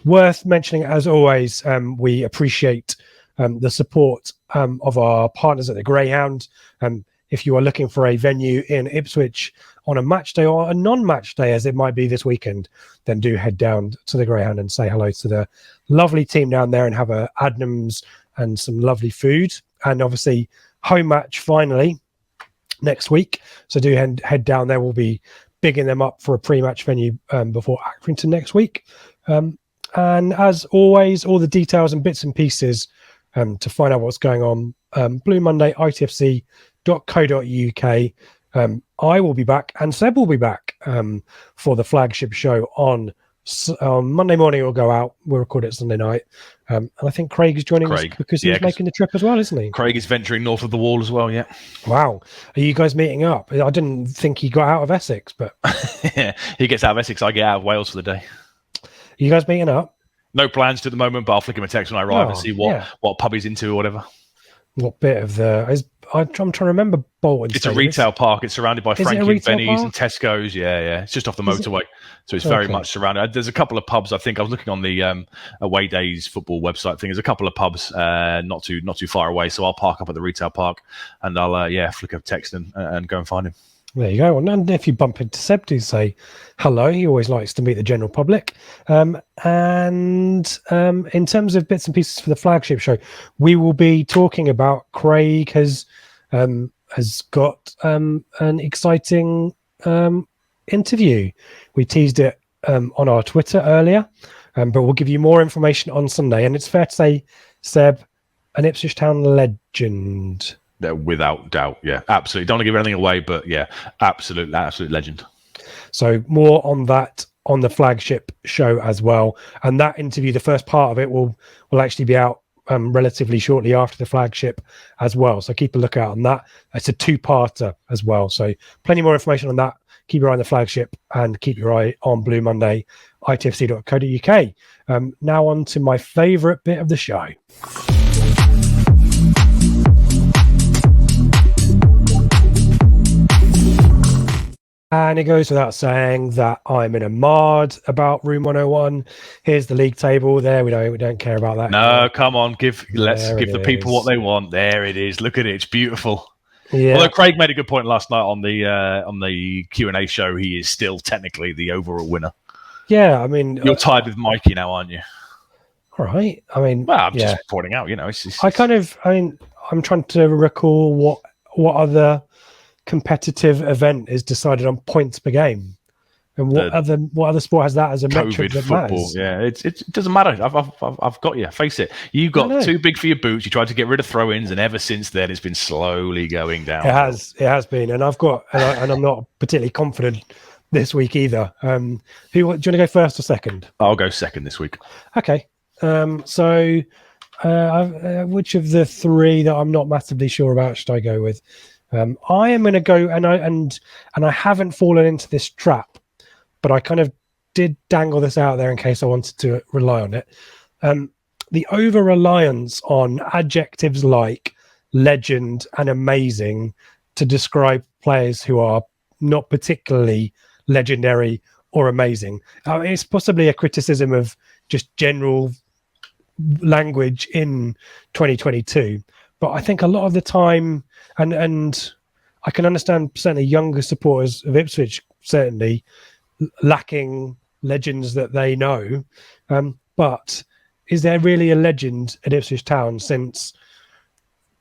Speaker 1: Worth mentioning, as always, we appreciate the support of our partners at the Greyhound. If you are looking for a venue in Ipswich on a match day or a non-match day, as it might be this weekend, then do head down to the Greyhound and say hello to the lovely team down there and have a Adnams and some lovely food. And obviously, home match finally next week. So do head down there. We'll be bigging them up for a pre-match venue before Accrington next week. And as always, all the details and bits and pieces to find out what's going on, Blue Monday, ITFC.co.uk. I will be back and Seb will be back for the flagship show on Monday morning. It'll go out. We'll record it Sunday night. And I think Craig is joining us because he's making the trip as well, isn't he?
Speaker 2: Craig is venturing north of the wall as well, yeah.
Speaker 1: Wow. Are you guys meeting up? I didn't think he got out of Essex, but...
Speaker 2: Yeah, he gets out of Essex, I get out of Wales for the day.
Speaker 1: Are you guys meeting up?
Speaker 2: No plans at the moment, but I'll flick him a text when I arrive and see what pub he's into or whatever.
Speaker 1: What bit of the... I'm trying to remember Bolton.
Speaker 2: It's a retail park. It's surrounded by Frankie and Benny's and Tesco's. Yeah. It's just off the motorway. So it's very much surrounded. There's a couple of pubs. I think I was looking on the Away Days football website thing. There's a couple of pubs not too far away. So I'll park up at the retail park and I'll flick a text and go and find him.
Speaker 1: There you go. And if you bump into Seb, do say hello. He always likes to meet the general public. And in terms of bits and pieces for the flagship show, we will be talking about Craig has got an exciting interview. We teased it on our Twitter earlier, but we'll give you more information on Sunday. And it's fair to say, Seb, an Ipswich Town legend.
Speaker 2: Without doubt, yeah, absolutely. Don't want to give anything away, but yeah, absolute legend.
Speaker 1: So more on that on the flagship show as well. And that interview, the first part of it, will actually be out relatively shortly after the flagship as well. So keep a lookout on that. It's a 2-parter as well. So plenty more information on that. Keep your eye on the flagship and keep your eye on Blue Monday, ITFC.co.uk. Now on to my favourite bit of the show. And it goes without saying that I'm in a mard about Room 101. Here's the league table. There, we don't care about that.
Speaker 2: No, come on, let's give the people what they want. There it is. Look at it. It's beautiful.
Speaker 1: Yeah.
Speaker 2: Although Craig made a good point last night on the Q&A show, he is still technically the overall winner.
Speaker 1: Yeah, I mean,
Speaker 2: you're tied with Mikey now, aren't you?
Speaker 1: All right. I mean,
Speaker 2: well, I'm just pointing out.
Speaker 1: I'm trying to recall what other competitive event is decided on points per game, and what other sport has that as a metric that
Speaker 2: football
Speaker 1: matters?
Speaker 2: Yeah, it doesn't matter. I've got you. Face it, you got too big for your boots. You tried to get rid of throw-ins, and ever since then, it's been slowly going down.
Speaker 1: It has been, and I'm not particularly confident this week either. Do you want to go first or second?
Speaker 2: I'll go second this week.
Speaker 1: Okay. So which of the three that I'm not massively sure about should I go with? I am going to go, and I haven't fallen into this trap, but I kind of did dangle this out there in case I wanted to rely on it. The over-reliance on adjectives like legend and amazing to describe players who are not particularly legendary or amazing. It's possibly a criticism of just general language in 2022, but I think a lot of the time, and I can understand certainly younger supporters of Ipswich certainly lacking legends that they know, but is there really a legend at Ipswich Town since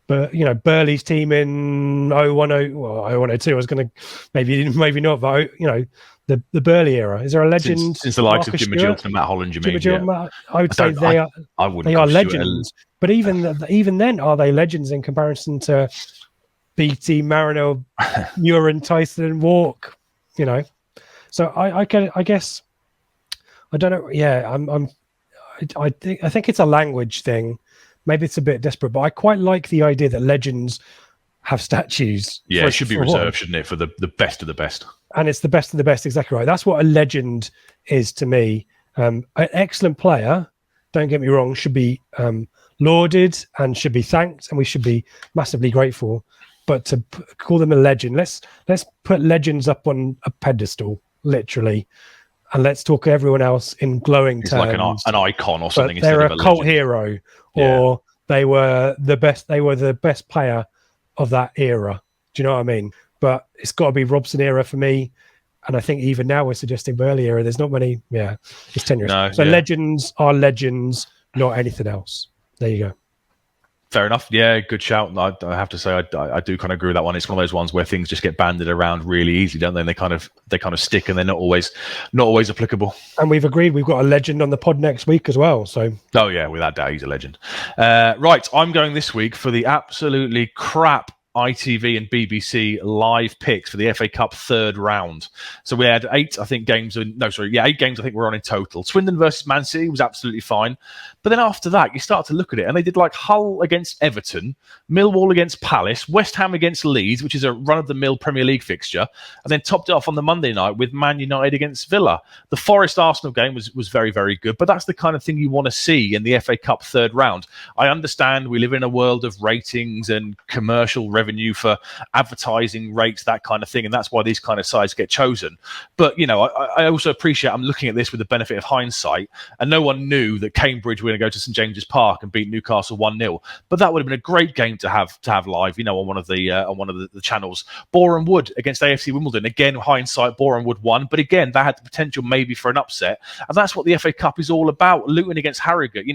Speaker 1: Burley's team in 0102? I was going to maybe not, but the Burley era. Is there a legend
Speaker 2: since the likes
Speaker 1: Marcus
Speaker 2: of Jim
Speaker 1: Stewart?
Speaker 2: and Matt Holland? You mean?
Speaker 1: Yeah. I would say they are legends. But even then, are they legends in comparison to BT, Mariner, Muir, Tyson, Walk? So I guess I don't know. Yeah, I think it's a language thing. Maybe it's a bit desperate, but I quite like the idea that legends have statues.
Speaker 2: Yeah, it should be reserved, shouldn't it, for the best of the best?
Speaker 1: And it's the best of the best, exactly right. That's what a legend is to me. An excellent player, don't get me wrong, should be lauded and should be thanked, and we should be massively grateful. But to call them a legend, let's put legends up on a pedestal, literally, and let's talk everyone else in glowing terms.
Speaker 2: Like an icon or something.
Speaker 1: But they're
Speaker 2: instead of
Speaker 1: a cult hero, or they were the best. They were the best player of that era. Do you know what I mean? But it's got to be Robson era for me. And I think even now we're suggesting Burley era. There's not many. Yeah, it's tenuous. Legends are legends, not anything else. There you go.
Speaker 2: Fair enough. Yeah, good shout. I have to say, I do kind of agree with that one. It's one of those ones where things just get banded around really easily, don't they? And they kind of stick, and they're not always applicable. And
Speaker 1: we've agreed we've got a legend on the pod next week as well. So
Speaker 2: without doubt, he's a legend. Right, I'm going this week for the absolutely crap ITV and BBC live picks for the FA Cup third round. So we had 8 games I think we're on in total. Swindon versus Man City was absolutely fine. But then after that, you start to look at it, and they did like Hull against Everton, Millwall against Palace, West Ham against Leeds, which is a run-of-the-mill Premier League fixture, and then topped it off on the Monday night with Man United against Villa. The Forest-Arsenal game was very, very good, but that's the kind of thing you want to see in the FA Cup third round. I understand we live in a world of ratings and commercial revenue for advertising rates, that kind of thing, and that's why these kind of sides get chosen. But, I also appreciate I'm looking at this with the benefit of hindsight, and no one knew that Cambridge were going to go to St James's Park and beat Newcastle 1-0. But that would have been a great game to have live, on one of the channels. Boreham Wood against AFC Wimbledon. Again, hindsight, Boreham Wood won, but again, that had the potential maybe for an upset, and that's what the FA Cup is all about. Luton against Harrogate,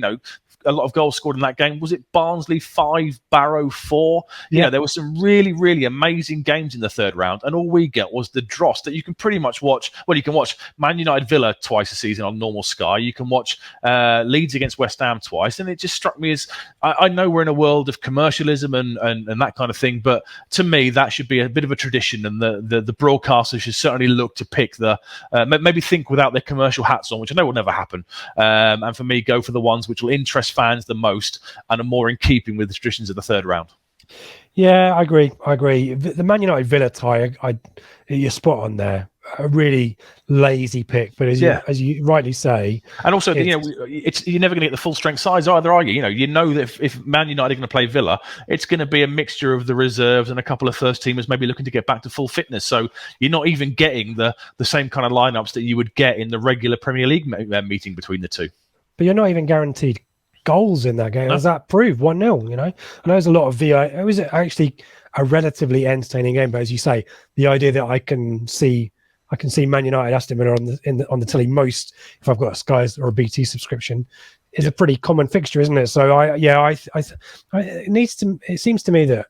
Speaker 2: a lot of goals scored in that game. Was it Barnsley 5, Barrow 4?
Speaker 1: Yeah,
Speaker 2: there were some really, really amazing games in the third round, and all we get was the dross that you can pretty much watch. Well, you can watch Man United Villa twice a season on normal Sky. You can watch Leeds against West Ham twice, and it just struck me as I know we're in a world of commercialism and that kind of thing, but to me that should be a bit of a tradition, and the broadcasters should certainly look to pick maybe think without their commercial hats on, which I know will never happen, and for me go for the ones which will interest fans the most and are more in keeping with the traditions of the third round.
Speaker 1: Yeah, I agree. The Man United Villa tie, you're spot on there. A really lazy pick, but as you rightly say,
Speaker 2: and also you're never going to get the full strength sides either, are you? You know that if Man United are going to play Villa, it's going to be a mixture of the reserves and a couple of first teamers maybe looking to get back to full fitness. So you're not even getting the same kind of lineups that you would get in the regular Premier League meeting between the two.
Speaker 1: But you're not even guaranteed goals in that game, as that proved 1-0. And there's a lot of VI. It was actually a relatively entertaining game, but as you say, the idea that I can see Man United Aston Villa on the telly most if I've got a Sky or a BT subscription is a pretty common fixture, isn't it? So it seems to me that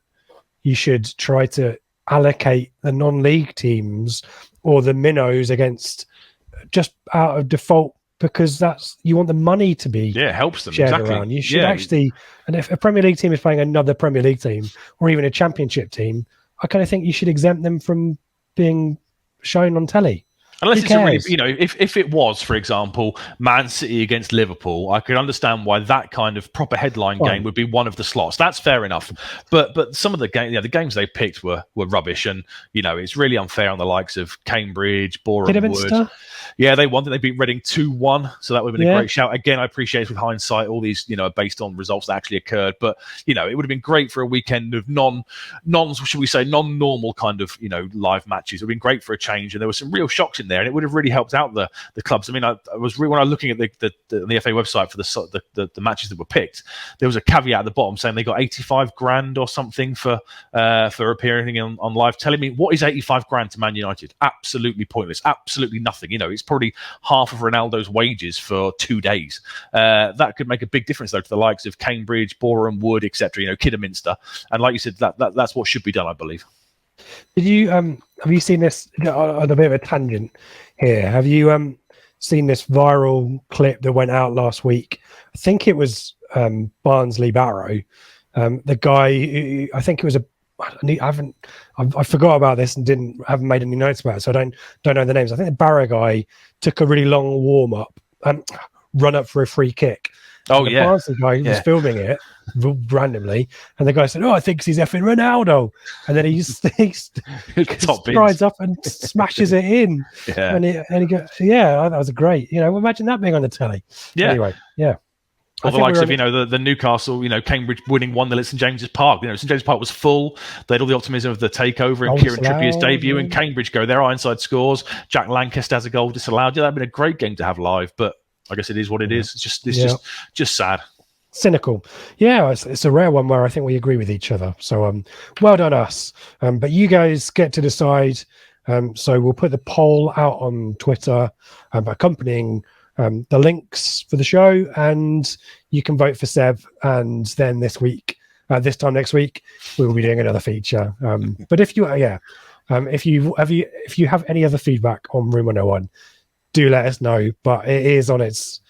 Speaker 1: you should try to allocate the non-league teams or the minnows against just out of default, because you want the money to be
Speaker 2: helps them
Speaker 1: shared
Speaker 2: exactly.
Speaker 1: around. You should actually, and if a Premier League team is playing another Premier League team or even a Championship team, I kind of think you should exempt them from being shown on telly.
Speaker 2: Unless
Speaker 1: Who
Speaker 2: it's a really,
Speaker 1: cares?
Speaker 2: you know, if it was, for example, Man City against Liverpool, I could understand why that kind of proper headline
Speaker 1: Fine.
Speaker 2: game would be one of the slots. That's fair enough. But some of the the games they picked were rubbish, and you know it's really unfair on the likes of Cambridge, Boreham Wood.
Speaker 1: Kidderminster?
Speaker 2: Yeah, they won. They beat Reading 2-1, so that would have been a
Speaker 1: Yeah.
Speaker 2: great shout. Again, I appreciate with hindsight all these, you know, are based on results that actually occurred. But you know, it would have been great for a weekend of should we say, non-normal kind of, you know, live matches. It would have been great for a change, and there were some real shocks in there, and it would have really helped out the clubs. I mean, I was when I was looking at the FA website for the matches that were picked, there was a caveat at the bottom saying they got 85 grand or something for appearing on live telly. Me, what is 85 grand to Man United? Absolutely pointless. Absolutely nothing. You know, it's probably half of Ronaldo's wages for 2 days. That could make a big difference though to the likes of Cambridge, Boreham Wood, etc. You know, Kidderminster, and like you said, that's what should be done, I believe.
Speaker 1: Did you have you seen this on a bit of a tangent here? Have you seen this viral clip that went out last week? I think it was Barnsley Barrow. The guy, I think it was I forgot about this and haven't made any notes about it, so I don't know the names. I think the Barrow guy took a really long warm up, run up for a free kick.
Speaker 2: Oh,
Speaker 1: the
Speaker 2: yeah.
Speaker 1: Barnsley guy was filming it randomly, and the guy said, "Oh, I think he's effing Ronaldo," and then he strides up and smashes it in.
Speaker 2: Yeah,
Speaker 1: and he goes, "Yeah, that was great." You know, imagine that being on the telly.
Speaker 2: Yeah.
Speaker 1: Anyway, yeah.
Speaker 2: Or the likes of, you know, the Newcastle, you know, Cambridge winning 1-0 at St James's Park. You know, St James's Park was full. They had all the optimism of the takeover and Kieran Trippier's debut, and Cambridge go their Ironside scores. Jack Lancaster has a goal disallowed. Yeah, that'd been a great game to have live, but I guess it is what it is. It's just sad.
Speaker 1: Cynical. Yeah, it's a rare one where I think we agree with each other. So well done us. But you guys get to decide. So we'll put the poll out on Twitter, accompanying the links for the show, and you can vote for Seb. And then this time next week, we will be doing another feature. But if you have any other feedback on Room 101, do let us know. But it is on its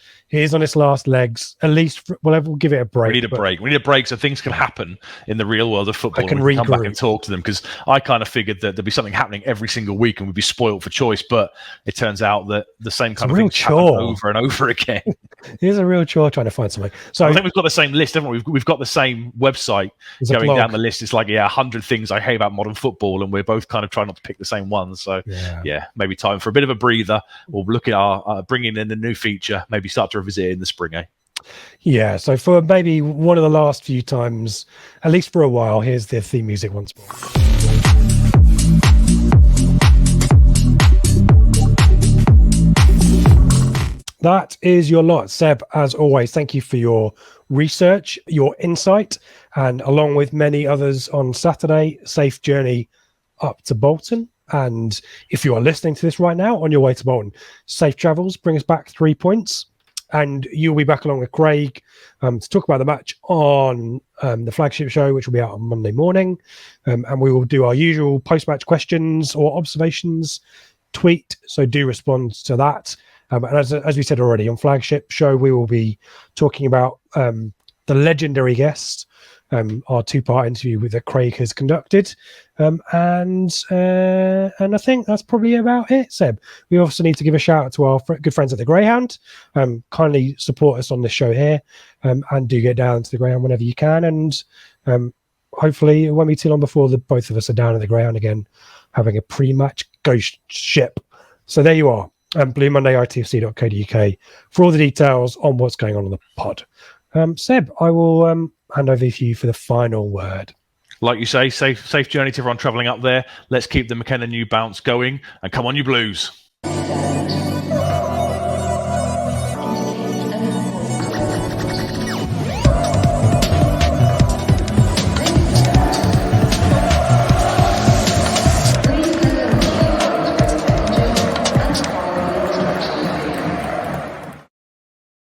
Speaker 1: last legs. At least we'll give it a break.
Speaker 2: We need a break. We need a break so things can happen in the real world of football.
Speaker 1: I can
Speaker 2: and we can come back and talk to them, because I kind of figured that there'd be something happening every single week and we'd be spoiled for choice. But it turns out that the same kind of things happen over and over again.
Speaker 1: It is a real chore trying to find something. So
Speaker 2: I think we've got the same list, haven't we? We've got the same website going down the list. It's like 100 things I hate about modern football, and we're both kind of trying not to pick the same ones. So maybe time for a bit of a breather. We'll look at our bringing in a new feature. Maybe start to revisit it in the spring.
Speaker 1: Yeah, so for maybe one of the last few times, at least for a while, here's the theme music once more. That is your lot. Seb, as always, thank you for your research, your insight, and along with many others on Saturday, safe journey up to Bolton. And if you are listening to this right now on your way to Bolton, safe travels, bring us back 3 points. And you'll be back along with Craig to talk about the match on the Flagship show, which will be out on Monday morning. And we will do our usual post-match questions or observations tweet. So do respond to that. And as we said already, on Flagship show, we will be talking about the legendary guest, our 2-part interview that Craig has conducted. And I think that's probably about it, Seb. We also need to give a shout out to our good friends at the Greyhound. Kindly support us on this show here, and do get down to the Greyhound whenever you can. And hopefully it won't be too long before both of us are down at the Greyhound again, having a pre-match ghost ship. So there you are. Blue Monday, ITFC.co.uk for all the details on what's going on the pod. Seb, I will hand over to you for the final word.
Speaker 2: Like you say, safe journey to everyone travelling up there. Let's keep the McKenna New bounce going, and come on, you Blues.